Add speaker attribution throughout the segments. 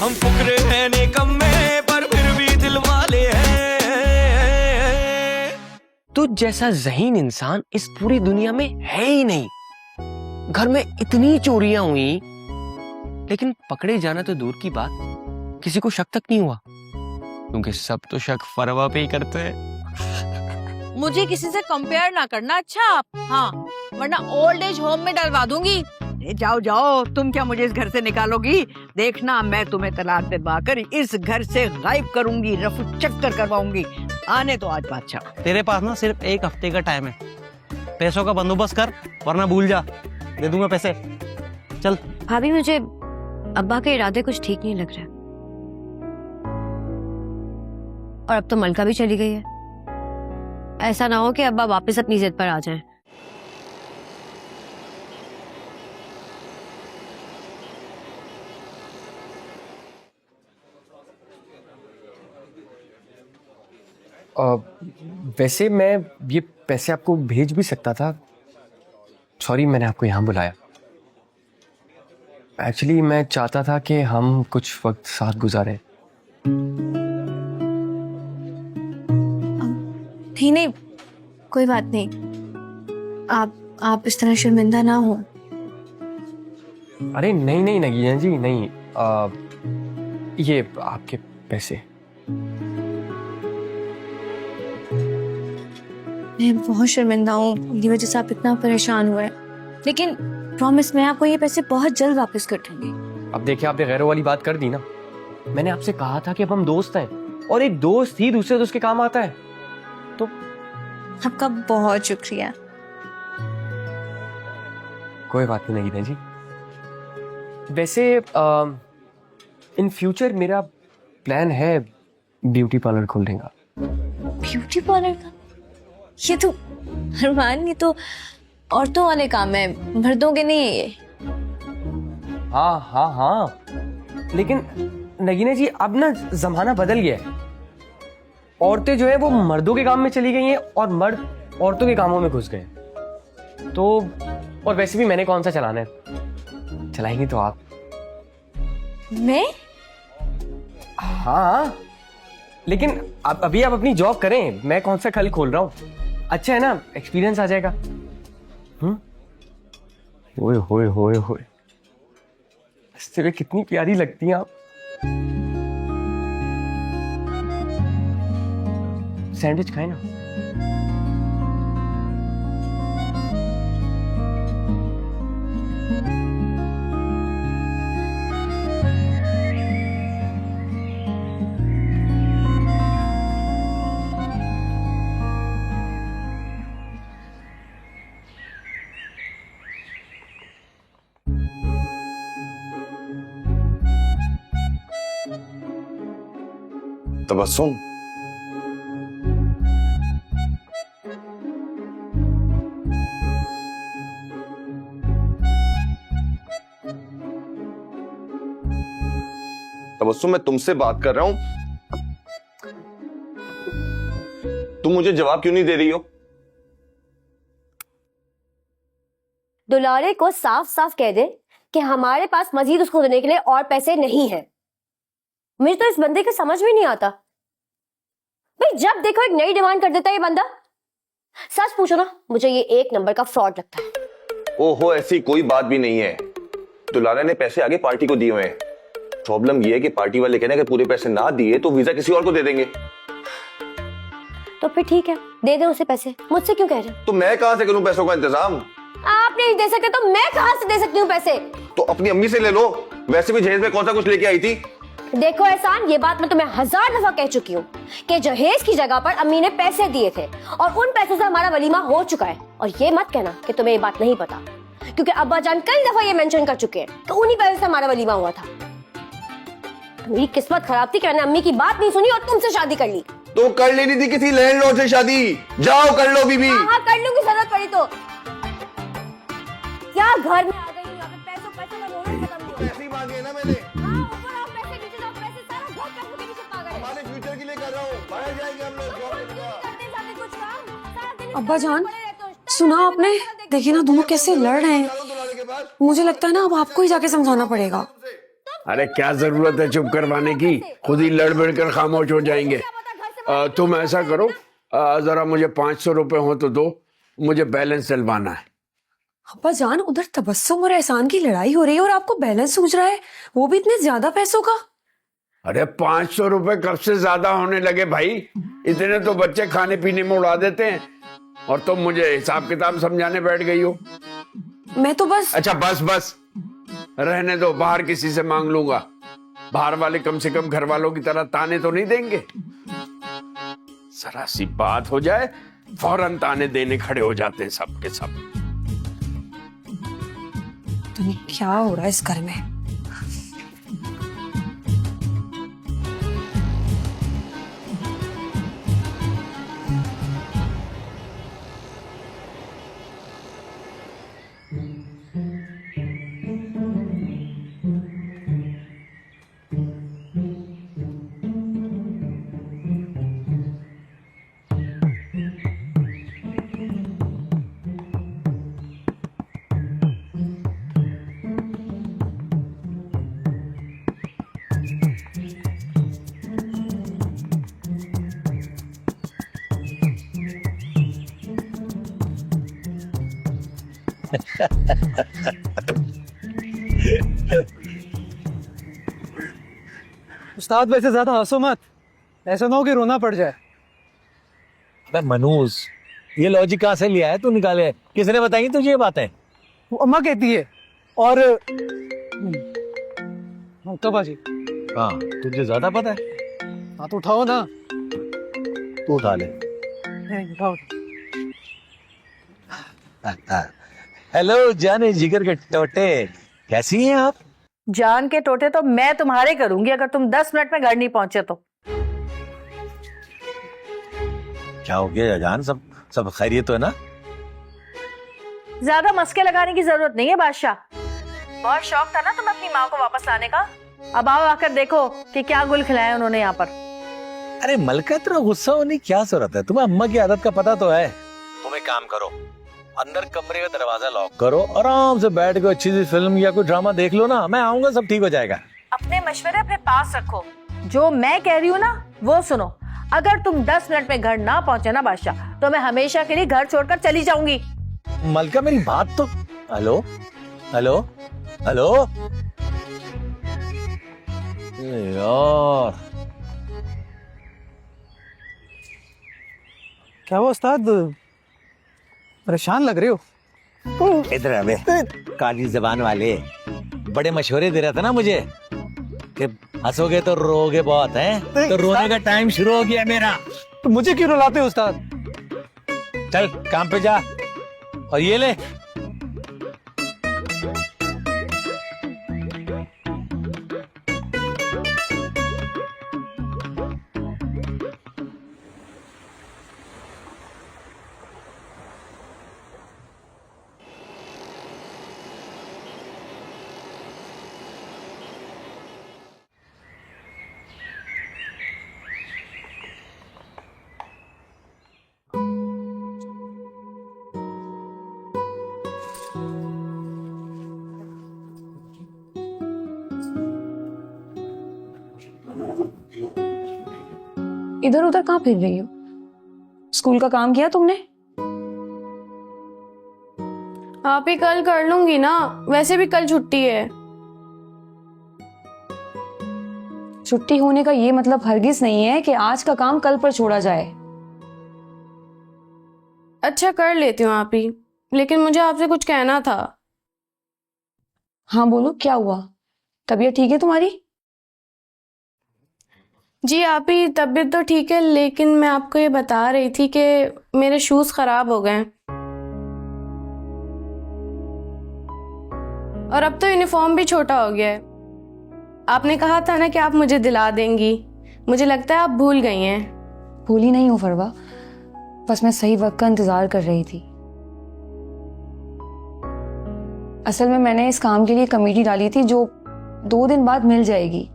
Speaker 1: हम फुकरे हैं निकम में पर फिर भी दिल वाले हैं।
Speaker 2: तुझ जैसा ज़हीन इंसान इस पूरी दुनिया में है ही नहीं। घर में इतनी चोरियां हुई लेकिन पकड़े जाना तो दूर की बात, किसी को शक तक नहीं हुआ, क्योंकि सब तो शक फरवा पे ही करते हैं।
Speaker 3: मुझे किसी से कंपेयर ना करना अच्छा आप, हाँ, वरना ओल्ड एज होम में डलवा दूंगी।
Speaker 4: जाओ जाओ, तुम क्या मुझे इस घर से निकालोगी? देखना मैं तुम्हें तलाक दिलवा कर इस घर से गायब करूंगी, रफू चक्कर करवाऊंगी। आने तो आज बादशाह।
Speaker 5: तेरे पास ना सिर्फ 1 हफ्ते का टाइम है, पैसों का बंदोबस्त कर वरना भूल जा, दे दूंगा पैसे। चल।
Speaker 6: भाभी मुझे अब्बा के इरादे कुछ ठीक नहीं लग रहा, और अब तो मलका भी चली गई है। ऐसा ना हो कि अब्बा वापस अपनी जिद पर आ जाएं।
Speaker 2: वैसे मैं ये पैसे आपको भेज भी सकता था, सॉरी मैंने आपको यहाँ बुलाया। एक्चुअली मैं चाहता था कि हम कुछ वक्त साथ गुजारें।
Speaker 6: नहीं, कोई बात नहीं। आप इस तरह शर्मिंदा ना हो।
Speaker 2: अरे नहीं नगीना जी, नहीं। ये आपके पैसे।
Speaker 6: मैं बहुत शर्मिंदा हूँ, इनकी वजह से आप इतना परेशान हुए, लेकिन प्रॉमिस मैं आपको ये पैसे बहुत जल्द वापस कर दूंगी।
Speaker 2: अब देखिए, आपने गैरों वाली बात कर दी ना। मैंने आपसे कहा था कि अब हम दोस्त हैं, और एक दोस्त ही दूसरे दोस्त के काम आता है। तो
Speaker 6: आपका बहुत शुक्रिया।
Speaker 2: कोई बात नहीं नगीना जी। वैसे इन फ्यूचर मेरा प्लान है ब्यूटी पार्लर खोलने का।
Speaker 6: ब्यूटी पार्लर का? ये तो अरमान, ये तो औरतों वाले काम है, मर्दों के नहीं है ये।
Speaker 2: हाँ, लेकिन नगीना जी अब ना जमाना बदल गया है। औरतें जो है वो मर्दों के काम में चली गई हैं और मर्द औरतों के कामों में घुस गए। तो और वैसे भी मैंने कौन सा चलाना है, चलाएंगे तो आप।
Speaker 6: मैं?
Speaker 2: हाँ, लेकिन अभी आप अपनी जॉब करें, मैं कौन सा कल खोल रहा हूँ। अच्छा है ना, एक्सपीरियंस आ जाएगा। ओए होए होए होए, हंसते हुए कितनी प्यारी लगती हैं आप। सैंडविच खाए ना।
Speaker 7: तबस्सुम, तबस्सुम मैं तुमसे बात कर रहा हूं, तुम मुझे जवाब क्यों नहीं दे रही हो?
Speaker 6: दुलारे को साफ साफ कह दे कि हमारे पास मजीद उसको देने के लिए और पैसे नहीं हैं। मुझे तो इस बंदे का समझ में नहीं आता भाई, जब देखो एक नई डिमांड कर देता है ये बंदा। सच पूछो ना, मुझे ये 1 नंबर का फ्रॉड लगता है।
Speaker 7: ओहो, ऐसी कोई बात भी नहीं है। दुलारा ने पैसे आगे पार्टी को दिए हुए हैं। प्रॉब्लम ये है कि पार्टी वाले कहने अगर पूरे पैसे ना दिए तो वीजा किसी और को दे देंगे।
Speaker 6: तो फिर ठीक है, दे दे उसे पैसे, मुझसे क्यों कह रहे हो?
Speaker 7: तो मैं कहां से करूं पैसों का इंतजाम?
Speaker 6: आप नहीं दे सकते तो मैं कहां से दे सकती हूँ पैसे?
Speaker 7: तो अपनी अम्मी से ले लो, वैसे भी जहेज में कौन सा कुछ लेके आई थी।
Speaker 6: देखो एहसान, ये बात मैं तुम्हें 1000 दफा कह चुकी हूँ कि जहेज की जगह पर अम्मी ने पैसे दिए थे और उन पैसों से हमारा वलीमा हो चुका है। और ये मत कहना कि तुम्हें ये बात नहीं पता, क्योंकि अब्बा जान कई दफा ये मेंशन कर चुके हैं कि उन्हीं पैसों से हमारा वलीमा हुआ था। मेरी किस्मत खराब थी कि मैंने अम्मी की बात नहीं सुनी और तुमसे शादी कर ली।
Speaker 7: तो कर लेनी थी किसी लैंडलॉर्ड से शादी, जाओ कर लो बीबी।
Speaker 6: हाँ, कर लूंगी जरूरत पड़ी तो। क्या घर में आ गई, यहाँ पे पैसों का रोना खत्म नहीं हुआ।
Speaker 7: पैसे ही मांगे ना मैंने।
Speaker 6: हाँ, ऊपर आओ, पैसे नीचे जाओ, पैसे सारा घर पैसों के नीचे पागल है।
Speaker 7: हमारे फ्यूचर के लिए कर रहा हूँ, बाहर जाएंगे हम लोग जॉब करूंगा।
Speaker 6: करते जाते कुछ काम, सारा दिन
Speaker 8: अब्बा जान,
Speaker 6: पड़े रहते हो।
Speaker 8: सुना आपने? देखिए ना दोनों कैसे लड़ रहे हैं।
Speaker 7: चलो दुलारे के पास।
Speaker 8: मुझे लगता है ना अब आपको ही जाके समझाना पड़ेगा।
Speaker 6: तुम
Speaker 8: अरे क्या जरूरत है चुप करवाने की, खुद ही लड़ भिड़ कर खामोश हो जाएंगे। तुम ऐसा करो, जरा मुझे 500 रुपए हो तो दो, मुझे बैलेंस डलवाना है।
Speaker 9: अब्बा जान, उधर तबस्सुम और एहसान की लड़ाई हो रही है और आपको बैलेंस सूझ रहा है, वो भी इतने ज्यादा पैसों का।
Speaker 8: अरे 500 रुपए कब से ज्यादा होने लगे भाई, इतने तो बच्चे खाने पीने में उड़ा देते हैं और तुम मुझे हिसाब किताब समझाने बैठ गई हो।
Speaker 9: मैं तो बस।
Speaker 8: अच्छा बस बस रहने दो, बाहर किसी से मांग लूंगा। बाहर वाले कम से कम घर वालों की तरह ताने तो नहीं देंगे। जरा सी बात हो जाए फौरन ताने देने खड़े हो जाते हैं सब के सब।
Speaker 9: तो क्या हो रहा है इस घर में?
Speaker 5: उस्ताद वैसे ज्यादा हंसो मत, ऐसा ना हो कि रोना पड़ जाए।
Speaker 10: अबे मनूस, ये लॉजिक कहाँ से लिया है तू निकाले? किसने बताई तुझे ये बातें?
Speaker 5: वो अम्मा कहती है। और तो बाजी,
Speaker 10: हाँ तुझे ज्यादा पता है।
Speaker 5: हाँ तो उठाओ ना।
Speaker 10: तू उठा ले।
Speaker 5: उठाओ।
Speaker 10: हेलो जाने जिगर के टोटे, कैसी हैं आप?
Speaker 4: जान के टोटे तो मैं तुम्हारे करूंगी अगर तुम 10 मिनट में घर नहीं पहुंचे तो।
Speaker 10: क्या हो गया जान, सब खैरियत तो है ना?
Speaker 4: ज्यादा मस्के लगाने की जरूरत नहीं है बादशाह। बहुत शौक था ना तुम्हें अपनी माँ को वापस लाने का, अब आओ आकर देखो कि क्या गुल खिलाया उन्होंने यहाँ पर।
Speaker 10: अरे मलका, इतना गुस्सा होने की क्या जरूरत है? तुम्हें अम्मा की आदत का पता तो है। तुम एक काम करो, अंदर कमरे का दरवाजा लॉक करो, आराम से बैठ के अच्छी सी फिल्म या कोई ड्रामा देख लो ना, मैं आऊंगा, सब ठीक हो जाएगा।
Speaker 4: अपने मशवरे अपने पास रखो, जो मैं कह रही हूँ ना वो सुनो। अगर तुम 10 मिनट में घर ना पहुंचे ना बादशाह, तो मैं हमेशा के लिए घर छोड़कर चली जाऊंगी।
Speaker 10: मलका मेरी बात तो। हेलो हेलो हेलो यार,
Speaker 5: क्या हुआ उस्ताद, परेशान लग रहे हो?
Speaker 10: इधर अबे काली जबान वाले, बड़े मशवरे दे रहा था ना मुझे कि हंसोगे तो रोगे बहुत है, तो रोने का टाइम शुरू हो गया मेरा।
Speaker 5: तो मुझे क्यों रुलाते हो उस्ताद?
Speaker 10: चल काम पे जा, और ये ले।
Speaker 9: इधर उधर कहाँ फिर रही हो? स्कूल का काम किया तुमने?
Speaker 11: आप ही कल कर लूंगी ना, वैसे भी कल छुट्टी है।
Speaker 9: छुट्टी होने का ये मतलब हरगिज नहीं है कि आज का काम कल पर छोड़ा जाए।
Speaker 11: अच्छा कर लेती हूँ आप ही, लेकिन मुझे आपसे कुछ कहना था।
Speaker 9: हाँ बोलो, क्या हुआ? तबीयत ठीक है तुम्हारी?
Speaker 11: जी आप ही, तबीयत तो ठीक है, लेकिन मैं आपको ये बता रही थी कि मेरे शूज खराब हो गए और अब तो यूनिफॉर्म भी छोटा हो गया है। आपने कहा था ना कि आप मुझे दिला देंगी, मुझे लगता है आप भूल गई हैं।
Speaker 9: भूली नहीं हूँ फरवा, बस मैं सही वक्त का इंतजार कर रही थी। असल में मैंने इस काम के लिए कमेटी डाली थी जो 2 दिन बाद मिल जाएगी।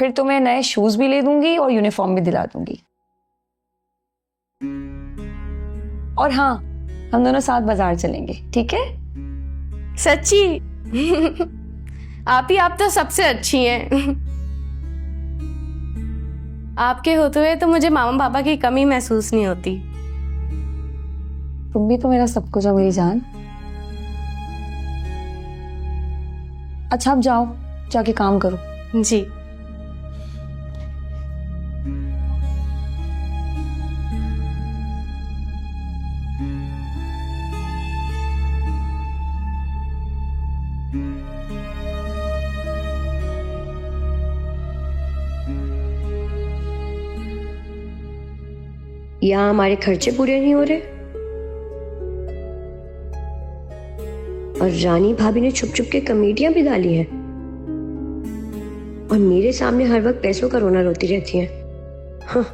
Speaker 9: फिर तुम्हें नए शूज भी ले दूंगी और यूनिफॉर्म भी दिला दूंगी। और हाँ, हम दोनों साथ बाजार चलेंगे, ठीक है?
Speaker 11: सच्ची आप तो सबसे अच्छी हैं। आपके होते हुए तो मुझे मामा पापा की कमी महसूस नहीं होती।
Speaker 9: तुम भी तो मेरा सब कुछ हो मेरी जान। अच्छा अब जाओ, जाके काम करो।
Speaker 11: जी।
Speaker 6: यहाँ हमारे खर्चे पूरे नहीं हो रहे और रानी भाभी ने छुप छुप के कमेटियां भी डाली हैं और मेरे सामने हर वक्त पैसों का रोना रोती रहती हैं। हाँ।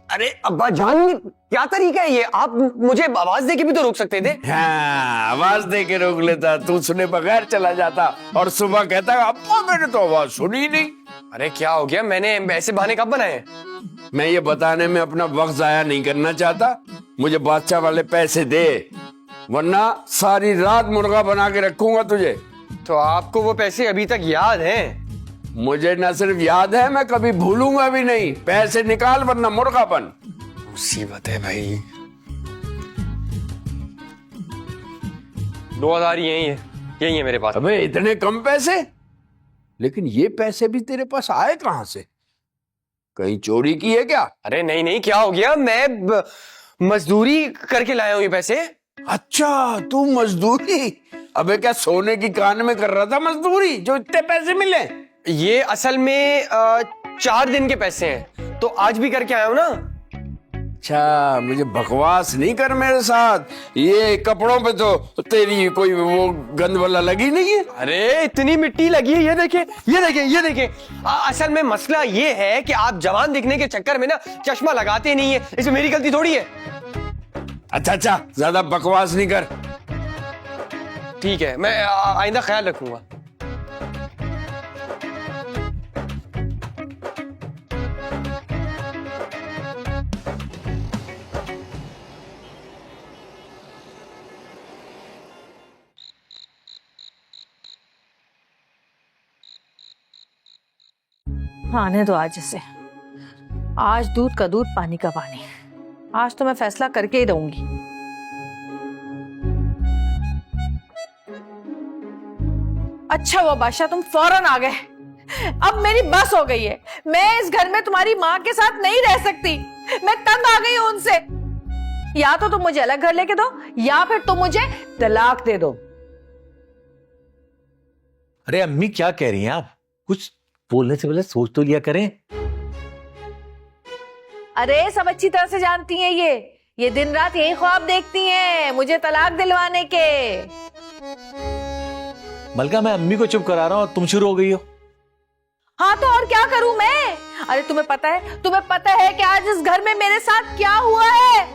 Speaker 2: अरे अब्बा जान, क्या तरीका है ये? आप मुझे आवाज दे के भी तो रोक सकते थे।
Speaker 8: हाँ, आवाज दे के रोक लेता, तू सुने बगैर चला जाता और सुबह कहता अब्बा मैंने तो आवाज सुनी नहीं।
Speaker 2: अरे क्या हो गया? मैंने ऐसे बहाने कब बनाए?
Speaker 8: मैं ये बताने में अपना वक्त जाया नहीं करना चाहता। मुझे बादशाह वाले पैसे दे, वरना सारी रात मुर्गा बना के रखूंगा तुझे।
Speaker 2: तो आपको वो पैसे अभी तक याद हैं?
Speaker 8: मुझे न सिर्फ याद है, मैं कभी भूलूंगा भी नहीं। पैसे निकाल वरना मुर्गा बन।
Speaker 2: मुसीबत है भाई। 2000 यही है मेरे पास।
Speaker 8: अबे इतने कम पैसे? लेकिन ये पैसे भी तेरे पास आए कहां से? कहीं चोरी की है क्या?
Speaker 2: अरे नहीं, क्या हो गया? मैं मजदूरी करके लाया हूँ ये पैसे।
Speaker 8: अच्छा, तू मजदूरी? अबे क्या सोने की कान में कर रहा था मजदूरी जो इतने पैसे मिले?
Speaker 2: ये असल में 4 दिन के पैसे हैं, तो आज भी करके आया हूं ना।
Speaker 8: अच्छा, मुझे बकवास नहीं कर मेरे साथ। ये कपड़ों पे तो तेरी कोई वो गंद वाला लगी नहीं है।
Speaker 2: अरे इतनी मिट्टी लगी है, ये देखे। असल में मसला ये है कि आप जवान दिखने के चक्कर में ना चश्मा लगाते नहीं है। इसमें मेरी गलती थोड़ी है।
Speaker 8: अच्छा, ज्यादा बकवास नहीं कर।
Speaker 2: ठीक है, मैं आइंदा ख्याल रखूंगा।
Speaker 3: आने दो आज इसे। आज दूध का दूध, पानी का पानी। आज तो मैं फैसला करके ही रहूंगी। अच्छा हुआ बादशाह तुम फौरन आ गए। अब मेरी बस हो गई है। मैं इस घर में तुम्हारी माँ के साथ नहीं रह सकती। मैं तंग आ गई हूं उनसे। या तो तुम मुझे अलग घर लेके दो या फिर तुम मुझे
Speaker 4: तलाक दे दो।
Speaker 10: अरे अम्मी क्या कह रही हैं आप? कुछ बोलने से पहले सोच तो लिया करें।
Speaker 3: अरे सब अच्छी तरह से जानती हैं ये दिन रात यही ख्वाब देखती हैं मुझे तलाक दिलवाने के।
Speaker 10: मलका मैं अम्मी को चुप करा रहा हूं और तुम शुरू हो गई हो।
Speaker 3: हाँ तो और क्या करूं मैं? अरे तुम्हें पता है कि आज इस घर में मेरे साथ क्या हुआ है?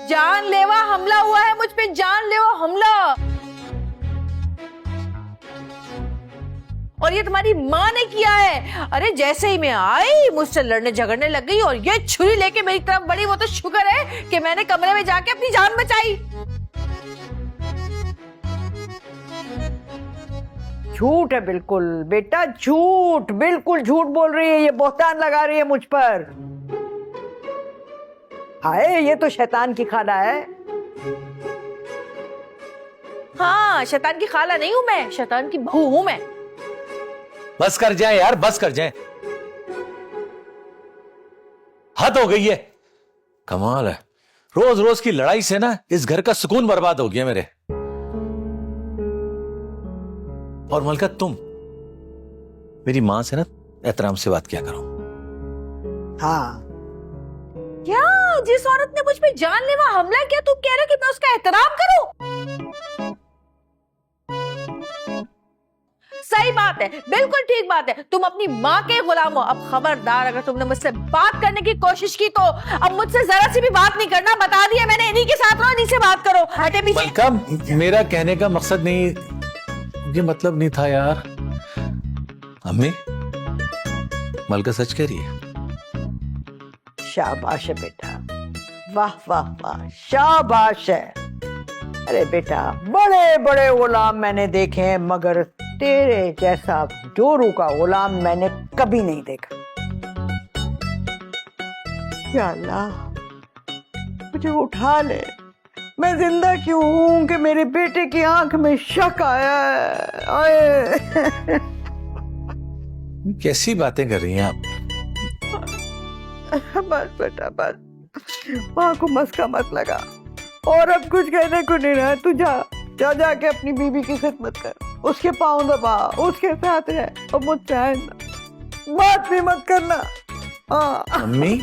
Speaker 3: जानलेवा हमला हुआ है मुझ पे, जानलेवा हमला। और ये तुम्हारी माँ ने किया है। अरे जैसे ही मैं आई मुझसे लड़ने झगड़ने लग गई और ये छुरी लेके मेरी तरफ बढ़ी। वो तो शुक्र है कि मैंने कमरे में जाके अपनी जान बचाई।
Speaker 4: झूठ है बिल्कुल बेटा, झूठ, बिल्कुल झूठ बोल रही है। ये बहतान लगा रही है मुझ पर। हाय, ये तो शैतान की खाला है।
Speaker 3: हाँ, शैतान की खाला नहीं हूं मैं, शैतान की बहू हूं मैं।
Speaker 10: बस कर जाए यार, बस कर जाए। हद हो गई है। कमाल है, रोज रोज की लड़ाई से ना इस घर का सुकून बर्बाद हो गया मेरे। और मलका तुम मेरी मां से ना एहतराम से बात किया करो।
Speaker 4: हाँ
Speaker 3: क्या जिस औरत ने मुझ पे जानलेवा हमला किया, तुम कह रहे हो कि मैं उसका एहतराम करूं? सही बात है, बिल्कुल ठीक बात है। तुम अपनी माँ के गुलाम हो। अब खबरदार, अगर तुमने मुझसे बात करने की कोशिश की तो अब मुझसे जरा सी भी बात नहीं करना। बता दिया मैंने, इन्हीं के साथ रहो, इन्हीं से बात करो। हटे पीछे।
Speaker 10: मलका, मेरा कहने का मकसद नहीं, ये मतलब नहीं था यार। अम्मी, मलका सच कह रही है।
Speaker 4: शाबाश है बेटा, वाह वाह वाह, शाबाश है। अरे बेटा, बड़े बड़े गुलाम मैंने देखे हैं, मगर तेरे जैसा जोरू का गुलाम मैंने कभी नहीं देखा। या अल्लाह, मुझे उठा ले। मैं जिंदा क्यों हूं कि मेरे बेटे की आंख में शक आया है। आए।
Speaker 10: कैसी बातें कर रही हैं आप?
Speaker 4: बस बेटा बस, माँ को मस्का मत लगा। और अब कुछ कहने को नहीं रहा। तू जा जा जाके अपनी बीवी की खिदमत कर, उसके पाँव दबा, उसके साथ रह और मुझसे आइंदा बात भी मत करना। हाँ
Speaker 10: अम्मी,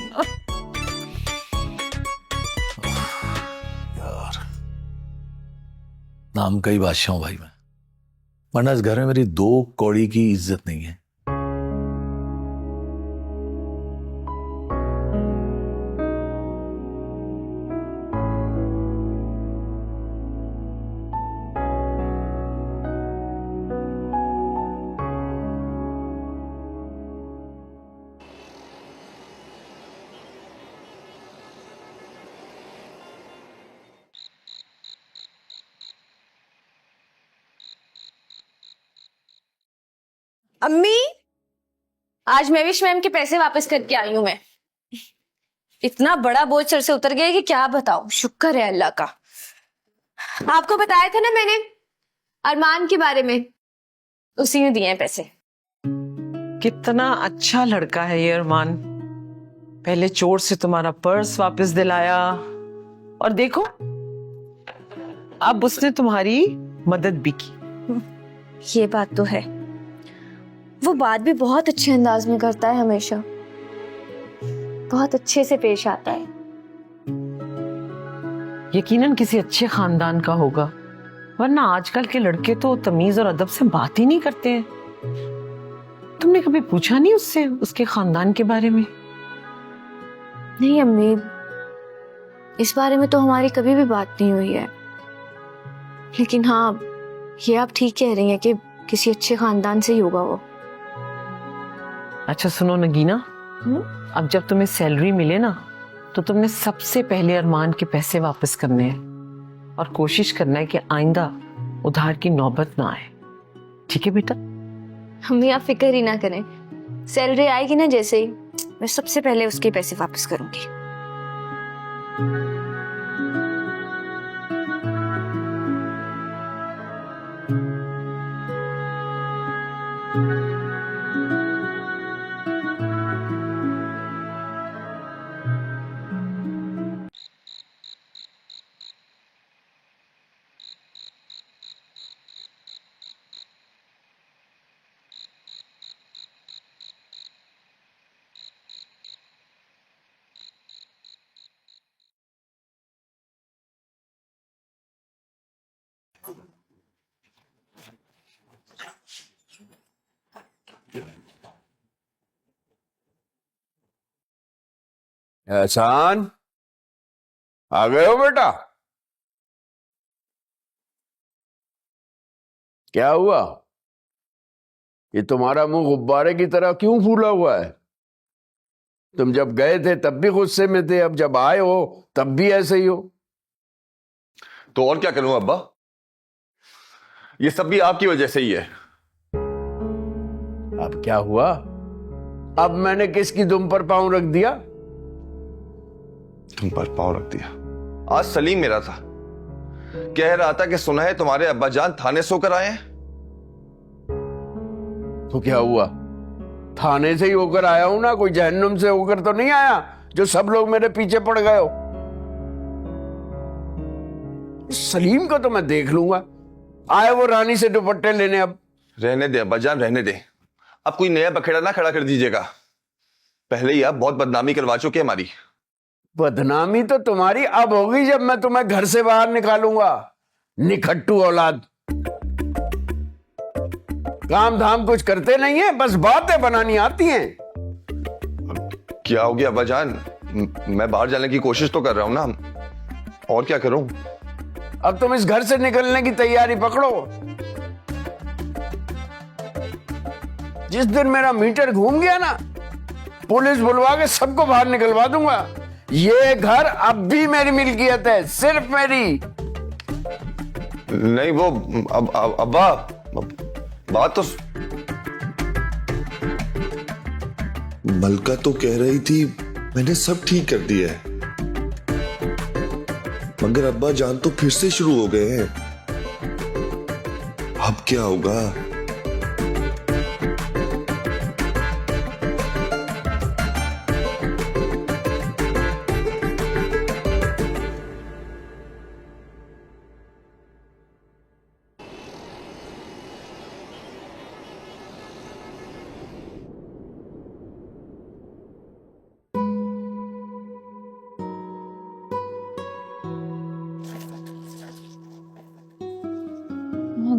Speaker 10: यार, नाम का ही बादशाह हूं भाई मैं, वरना इस घर में मेरी 2 कौड़ी की इज्जत नहीं है।
Speaker 11: अम्मी, आज महविश मैम के पैसे वापस करके आई हूं मैं। इतना बड़ा बोझ सर से उतर गया कि क्या बताऊं। शुक्र है अल्लाह का। आपको बताया था ना मैंने अरमान के बारे में, उसी ने दिए हैं पैसे।
Speaker 12: कितना अच्छा लड़का है ये अरमान। पहले चोर से तुम्हारा पर्स वापस दिलाया और देखो अब उसने तुम्हारी मदद भी की।
Speaker 11: ये बात तो है, वो बात भी बहुत अच्छे अंदाज में करता है, हमेशा बहुत अच्छे से पेश आता है।
Speaker 12: यकीनन किसी अच्छे खानदान का होगा, वरना आजकल के लड़के तो तमीज और अदब से बात ही नहीं करते हैं। तुमने कभी पूछा नहीं उससे उसके खानदान के बारे में?
Speaker 11: नहीं अम्मी, इस बारे में तो हमारी कभी भी बात नहीं हुई है। लेकिन हाँ, ये आप ठीक कह रही हैं कि किसी अच्छे खानदान से ही होगा वो।
Speaker 12: अच्छा सुनो नगीना, अब जब तुम्हें सैलरी मिले ना, तो तुमने सबसे पहले अरमान के पैसे वापस करने हैं और कोशिश करना है कि आइंदा उधार की नौबत ना आए। ठीक है बेटा?
Speaker 11: अम्मी आप फिक्र ही ना करें, सैलरी आएगी ना जैसे ही, मैं सबसे पहले उसके पैसे वापस करूंगी।
Speaker 8: एहसान, आ गए हो बेटा? क्या हुआ? ये तुम्हारा मुंह गुब्बारे की तरह क्यों फूला हुआ है? तुम जब गए थे तब भी गुस्से में थे, अब जब आए हो तब भी ऐसे ही हो।
Speaker 7: तो और क्या करूं अब्बा, ये सब भी आपकी वजह से ही है।
Speaker 8: अब क्या हुआ? अब मैंने किसकी दुम पर पांव रख दिया?
Speaker 7: तुम पर पांव रख दिया? आज सलीम मेरा था, कह रहा था कि सुना है तुम्हारे अब्बा जान थाने सोकर आए हैं।
Speaker 8: तो क्या हुआ? थाने से ही होकर आया हूं ना, कोई जहन्नुम से होकर तो नहीं आया जो सब लोग मेरे पीछे पड़ गए हो। सलीम को तो मैं देख लूंगा, आए वो रानी से दुपट्टे लेने। अब
Speaker 7: रहने दे अब्बा जान, रहने दे। अब कोई नया बखेड़ा ना खड़ा कर दीजिएगा। पहले ही आप बहुत बदनामी करवा चुके हैं हमारी।
Speaker 8: बदनामी तो तुम्हारी अब होगी जब मैं तुम्हें घर से बाहर निकालूंगा, निखट्टू औलाद। काम धाम कुछ करते नहीं है, बस बातें बनानी आती हैं।
Speaker 7: क्या हो गया अब्बाजान? मैं बाहर जाने की कोशिश तो कर रहा हूं ना, और क्या करूं?
Speaker 8: अब तुम इस घर से निकलने की तैयारी पकड़ो। जिस दिन मेरा मीटर घूम गया ना, पुलिस बुलवा के सबको बाहर निकलवा दूंगा। ये घर अब भी मेरी मिल्कियत है, सिर्फ मेरी।
Speaker 7: नहीं वो अब्बा, बात तो
Speaker 13: मलका तो कह रही थी मैंने सब ठीक कर दिया है, मगर अब्बा जान तो फिर से शुरू हो गए हैं। अब क्या होगा?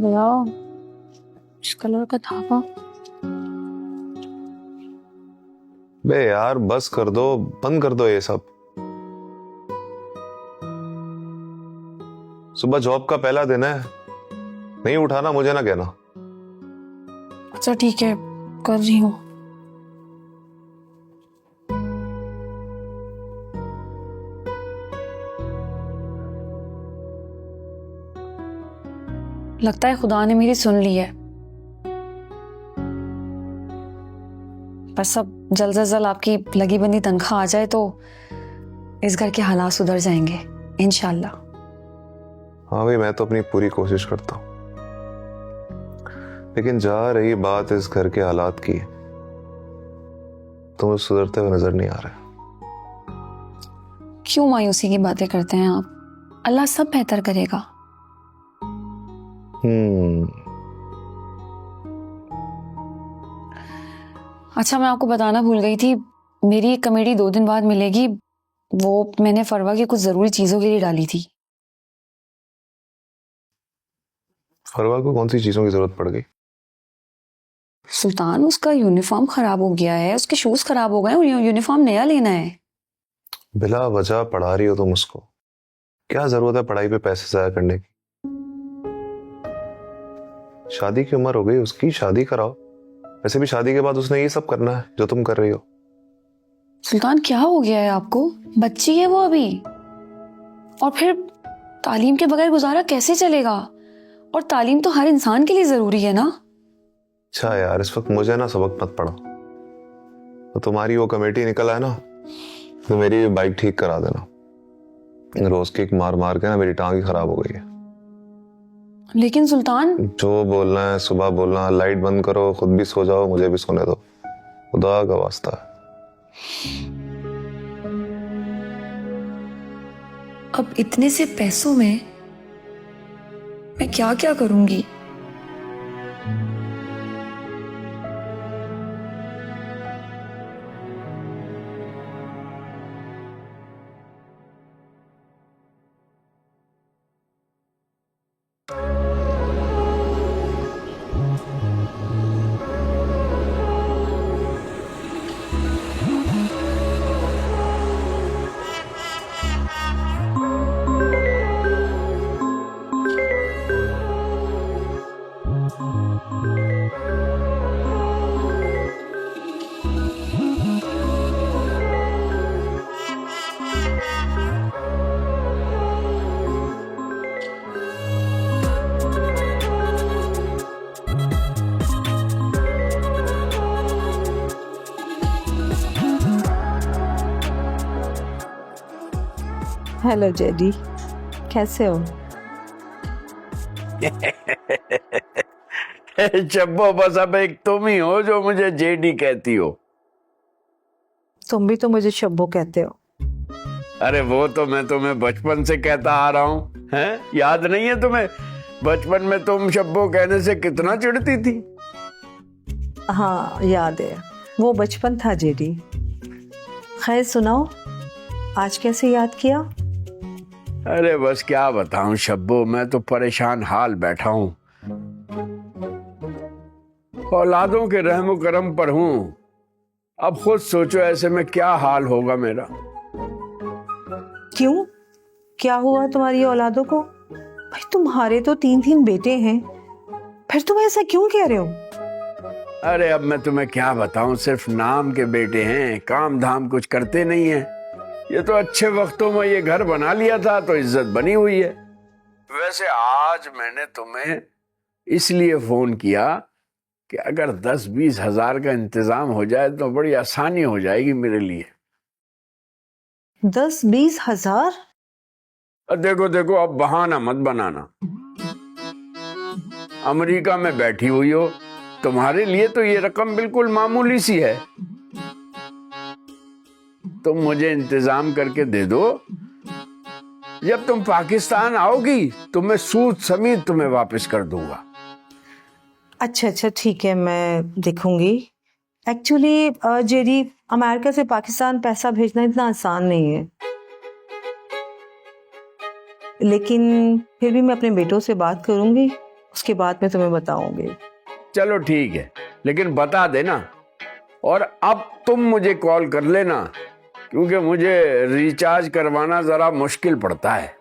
Speaker 11: गया इस कलर का धागा।
Speaker 7: बे यार बस कर दो, बंद कर दो ये सब। सुबह जॉब का पहला दिन है, नहीं उठाना मुझे ना कहना।
Speaker 11: अच्छा ठीक है, कर रही हूँ। लगता है खुदा ने मेरी सुन ली है। बस अब जल्द से जल्द आपकी लगी बंदी तनख्वाह आ जाए तो इस घर के हालात सुधर जाएंगे इंशाल्लाह।
Speaker 7: हाँ भाई, मैं तो अपनी पूरी कोशिश करता हूँ, लेकिन जा रही बात इस घर के हालात की तो मुझे सुधरते हुए नजर नहीं आ रहा।
Speaker 11: क्यों मायूसी की बातें करते हैं आप? अल्लाह सब बेहतर करेगा। अच्छा, मैं आपको बताना भूल गई थी, मेरी एक कमेटी 2 दिन बाद मिलेगी। वो मैंने फरवा की कुछ जरूरी चीजों के लिए डाली थी।
Speaker 7: फरवा को कौन सी चीजों की जरूरत पड़ गई?
Speaker 11: सुल्तान, उसका यूनिफॉर्म खराब हो गया है, उसके शूज खराब हो गए और यूनिफॉर्म नया लेना है।
Speaker 7: बिला वजह पढ़ा रही हो तुम उसको, क्या जरूरत है पढ़ाई पे पैसे जाया करने की? शादी की उम्र हो गई उसकी, शादी कराओ। वैसे भी शादी के बाद उसने ये सब करना है जो तुम कर रही हो।
Speaker 11: सुल्तान, क्या हो गया है आपको? बच्ची है वो अभी, और फिर तालीम के बगैर गुजारा कैसे चलेगा? और तालीम तो हर इंसान के लिए जरूरी है ना।
Speaker 7: अच्छा यार, इस वक्त मुझे ना सबक मत पढ़ा। तो तुम्हारी वो कमेटी निकल है ना, तो मेरी बाइक ठीक करा देना। रोज की मार मार के ना मेरी टांग ही खराब हो गई है।
Speaker 11: लेकिन सुल्तान,
Speaker 7: जो बोलना है सुबह बोलना, लाइट बंद करो, खुद भी सो जाओ, मुझे भी सोने दो, खुदा का वास्ता है।
Speaker 9: अब इतने से पैसों में मैं क्या क्या करूंगी?
Speaker 4: हेलो जेडी, कैसे हो?
Speaker 8: चब्बो, बस अब एक तुम ही हो जो मुझे जेडी कहती हो।
Speaker 4: तुम भी तो मुझे शब्बो कहते हो।
Speaker 8: अरे वो तो मैं तुम्हें बचपन से कहता आ रहा हूँ, हैं? याद नहीं है तुम्हें? बचपन में तुम शब्बो कहने से कितना चिढ़ती थी।
Speaker 4: हाँ याद है, वो बचपन था जेडी। खैर सुनाओ, आज कैसे याद किया?
Speaker 8: अरे बस क्या बताऊं शब्बो, मैं तो परेशान हाल बैठा हूं। औलादों के रहमो करम पर हूं। अब खुद सोचो ऐसे में क्या हाल होगा मेरा।
Speaker 4: क्यों? क्या हुआ तुम्हारी औलादों को? भाई तुम्हारे तो 3 बेटे हैं, फिर तुम ऐसा क्यों कह रहे हो?
Speaker 8: अरे अब मैं तुम्हें क्या बताऊं, सिर्फ नाम के बेटे हैं, काम धाम कुछ करते नहीं हैं। ये तो अच्छे वक्तों में ये घर बना लिया था तो इज्जत बनी हुई है। वैसे आज मैंने तुम्हें इसलिए फोन किया कि अगर 10-20 हजार का इंतजाम हो जाए तो बड़ी आसानी हो जाएगी मेरे लिए।
Speaker 4: 10-20 हजार?
Speaker 8: देखो देखो, अब बहाना मत बनाना। अमेरिका में बैठी हुई हो, तुम्हारे लिए तो ये रकम बिल्कुल मामूली सी है। तुम मुझे इंतजाम करके दे दो, जब तुम पाकिस्तान आओगी तो मैं सूद समेत तुम्हें वापस कर दूंगा।
Speaker 4: अच्छा ठीक है, मैं देखूंगी। एक्चुअली जेडी, अमेरिका से पाकिस्तान पैसा भेजना इतना आसान नहीं है, लेकिन फिर भी मैं अपने बेटों से बात करूंगी, उसके बाद मैं तुम्हें बताऊंगी।
Speaker 8: चलो ठीक है, लेकिन बता देना। और अब तुम मुझे कॉल कर लेना, क्योंकि मुझे रिचार्ज करवाना जरा मुश्किल पड़ता है।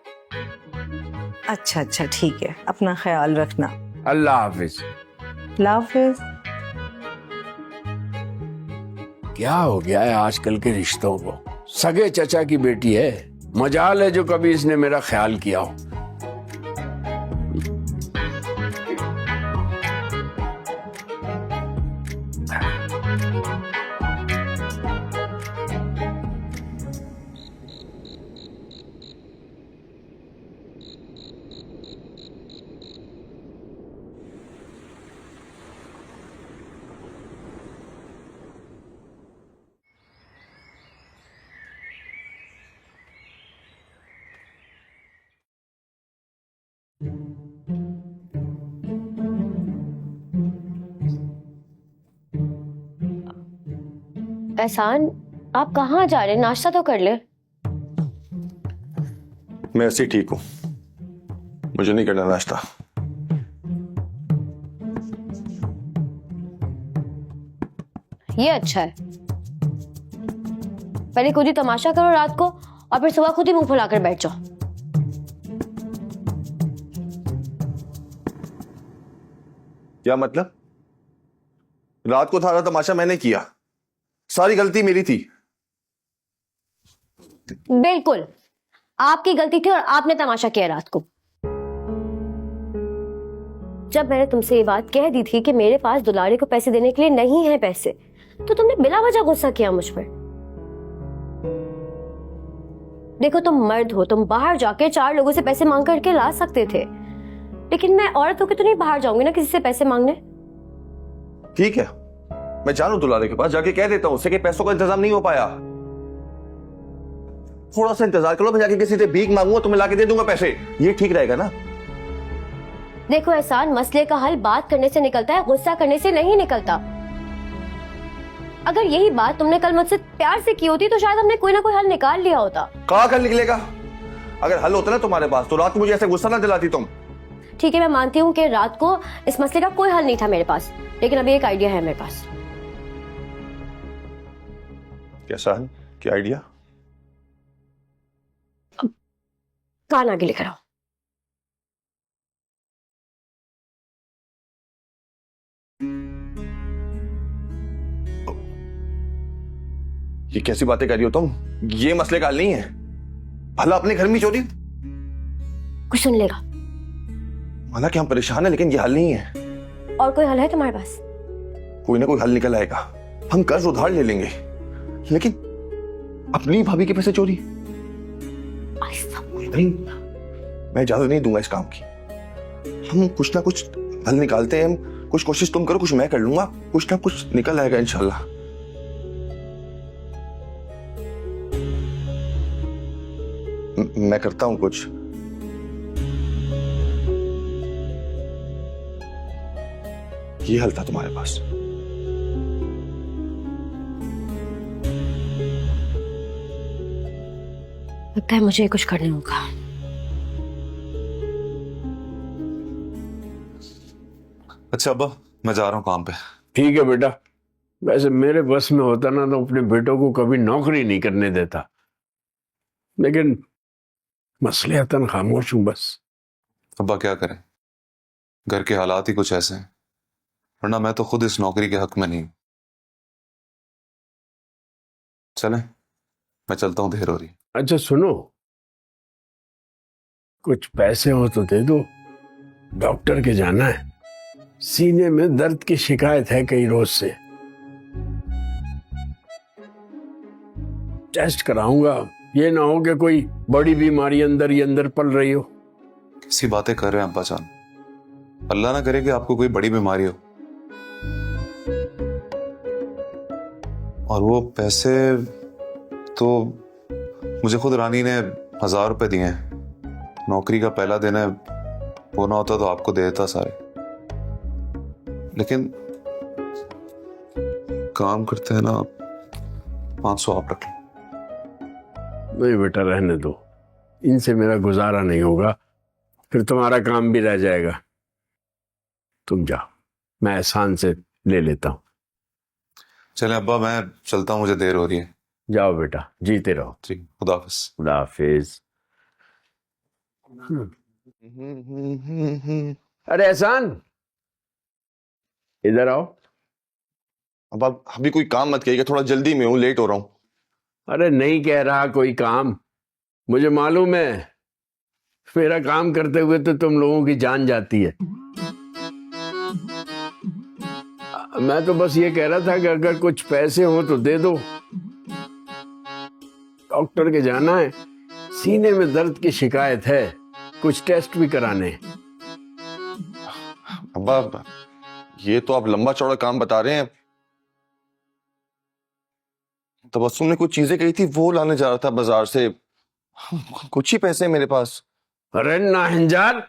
Speaker 4: अच्छा ठीक है, अपना ख्याल रखना।
Speaker 8: अल्लाह हाफिज।
Speaker 4: अल्लाह हाफिज।
Speaker 8: क्या हो गया है आजकल के रिश्तों को? सगे चचा की बेटी है, मजाल है जो कभी इसने मेरा ख्याल किया हो।
Speaker 6: एहसान, आप कहाँ जा रहे हैं? नाश्ता तो कर ले।
Speaker 13: मैं ऐसे ही ठीक हूँ, मुझे नहीं करना नाश्ता।
Speaker 6: ये अच्छा है, पहले खुद ही तमाशा करो रात को और फिर सुबह खुद ही मुंह फुलाकर बैठ जाओ।
Speaker 13: क्या मतलब? रात को सारा तमाशा मैंने किया, सारी गलती मेरी थी।
Speaker 6: बिल्कुल आपकी गलती थी और आपने तमाशा किया रात को। जब मैंने तुमसे ये बात कह दी थी कि मेरे पास दुलारे को पैसे देने के लिए नहीं है पैसे, तो तुमने बिला वजह गुस्सा किया मुझ पर। देखो तुम मर्द हो, तुम बाहर जाके 4 लोगों से पैसे मांग करके ला सकते थे, लेकिन मैं औरत होकर तो नहीं बाहर जाऊंगी ना किसी से पैसे मांगने।
Speaker 13: ठीक है, मैं जानू दुलारे के पास जाके कह देता हूं उससे कि पैसों का इंतजाम नहीं हो पाया। थोड़ा सा इंतजार करो, मैं जाके किसी से भीख मांगूंगा, तुम्हें लाके दे दूंगा पैसे। ये ठीक रहेगा ना?
Speaker 6: देखो एहसान, मसले का हल बात करने से निकलता है, गुस्सा करने से नहीं निकलता। अगर यही बात तुमने कल मुझसे प्यार से की होती तो शायद हमने कोई ना कोई हल निकाल लिया होता।
Speaker 13: कहाँ हल निकलेगा? अगर हल होता ना तुम्हारे पास तो रात को मुझे ऐसे गुस्सा ना दिलाती तुम।
Speaker 6: ठीक है, मैं मानती हूँ कि रात को इस मसले का कोई हल नहीं था मेरे पास, लेकिन अभी एक आइडिया है मेरे पास।
Speaker 13: कैसा है? क्या आइडिया?
Speaker 6: कान आगे लेकर आओ।
Speaker 13: ये कैसी बातें कर रही हो तुम? ये मसले का हल नहीं है। भला अपने घर में चोरी?
Speaker 6: कुछ सुन लेगा।
Speaker 13: माना कि हम परेशान हैं, लेकिन ये हल नहीं है।
Speaker 6: और कोई हल है तुम्हारे पास?
Speaker 13: कोई ना कोई हल निकल आएगा। हम कर्ज उधार ले लेंगे, लेकिन अपनी भाभी के पैसे चोरी? नहीं, मैं इजाजत नहीं दूंगा इस काम की। हम कुछ ना कुछ हल निकालते हैं। कुछ कोशिश तुम करो, कुछ मैं कर लूंगा, कुछ ना कुछ निकल आएगा इंशाल्लाह। मैं करता हूं कुछ। ये हल था तुम्हारे पास?
Speaker 6: लगता है मुझे कुछ करने होगा।
Speaker 7: अच्छा अब्बा, मैं जा रहा हूँ काम पे।
Speaker 8: ठीक है बेटा। वैसे मेरे बस में होता ना तो अपने बेटों को कभी नौकरी नहीं करने देता, लेकिन मसलियतन खामोश हूं बस।
Speaker 7: अब्बा क्या करें, घर के हालात ही कुछ ऐसे हैं, वरना मैं तो खुद इस नौकरी के हक में नहीं। चलें, मैं चलता हूँ, देर हो रही है।
Speaker 8: अच्छा सुनो, कुछ पैसे हो तो दे दो, डॉक्टर के जाना है। सीने में दर्द की शिकायत है कई रोज से। टेस्ट कराऊंगा, ये ना हो कि कोई बड़ी बीमारी अंदर ही अंदर पल रही हो।
Speaker 7: कैसी बातें कर रहे हैं अब्बा जान, अल्लाह ना करे कि आपको कोई बड़ी बीमारी हो। और वो पैसे तो मुझे खुद रानी ने 1000 रुपए दिए हैं। नौकरी का पहला दिन है, वो ना होता तो आपको दे देता सारे, लेकिन काम करते हैं ना, 500 आप रख लो।
Speaker 8: नहीं बेटा, रहने दो, इनसे मेरा गुजारा नहीं होगा, फिर तुम्हारा काम भी रह जाएगा। तुम जाओ, मैं एहसान से ले लेता हूँ।
Speaker 7: चलें अब्बा, मैं चलता हूँ, मुझे देर हो रही है।
Speaker 8: जाओ बेटा, जीते रहो।
Speaker 7: जी, खुदा हाफिज।
Speaker 8: खुदा हाफिज। अरे एहसान, इधर आओ।
Speaker 13: अब आप अभी कोई काम मत करिएगा, थोड़ा जल्दी में हूँ, लेट हो रहा हूँ।
Speaker 8: अरे नहीं कह रहा कोई काम, मुझे मालूम है मेरा काम करते हुए तो तुम लोगों की जान जाती है। मैं तो बस ये कह रहा था कि अगर कुछ पैसे हो तो दे दो, डॉक्टर के जाना है, सीने में दर्द की शिकायत है, कुछ टेस्ट भी कराने।
Speaker 13: अब्बा ये तो आप लंबा चौड़ा काम बता रहे हैं। तबस्सुम ने कुछ चीजें कही थी, वो लाने जा रहा था बाजार से, कुछ ही पैसे हैं मेरे पास।
Speaker 8: अरे नाहिंजार,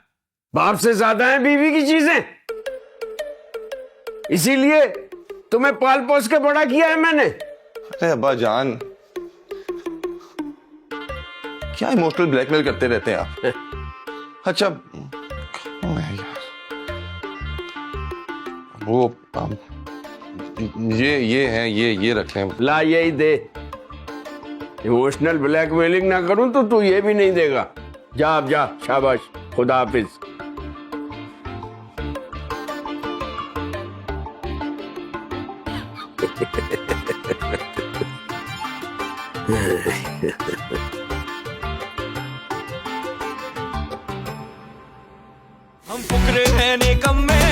Speaker 8: बाप से ज्यादा है बीवी की चीजें, इसीलिए तुम्हें पाल पोस के बड़ा किया है मैंने।
Speaker 13: अरे अब्बा जान, क्या इमोशनल ब्लैकमेल करते रहते हैं आप। अच्छा वो ये है, ये रख लें।
Speaker 8: ला यही दे। इमोशनल ब्लैकमेलिंग ना करूं तो तू ये भी नहीं देगा। जा अब जा, शाबाश, खुदा हाफिज।
Speaker 1: हम फुकरे हैं निकम्मे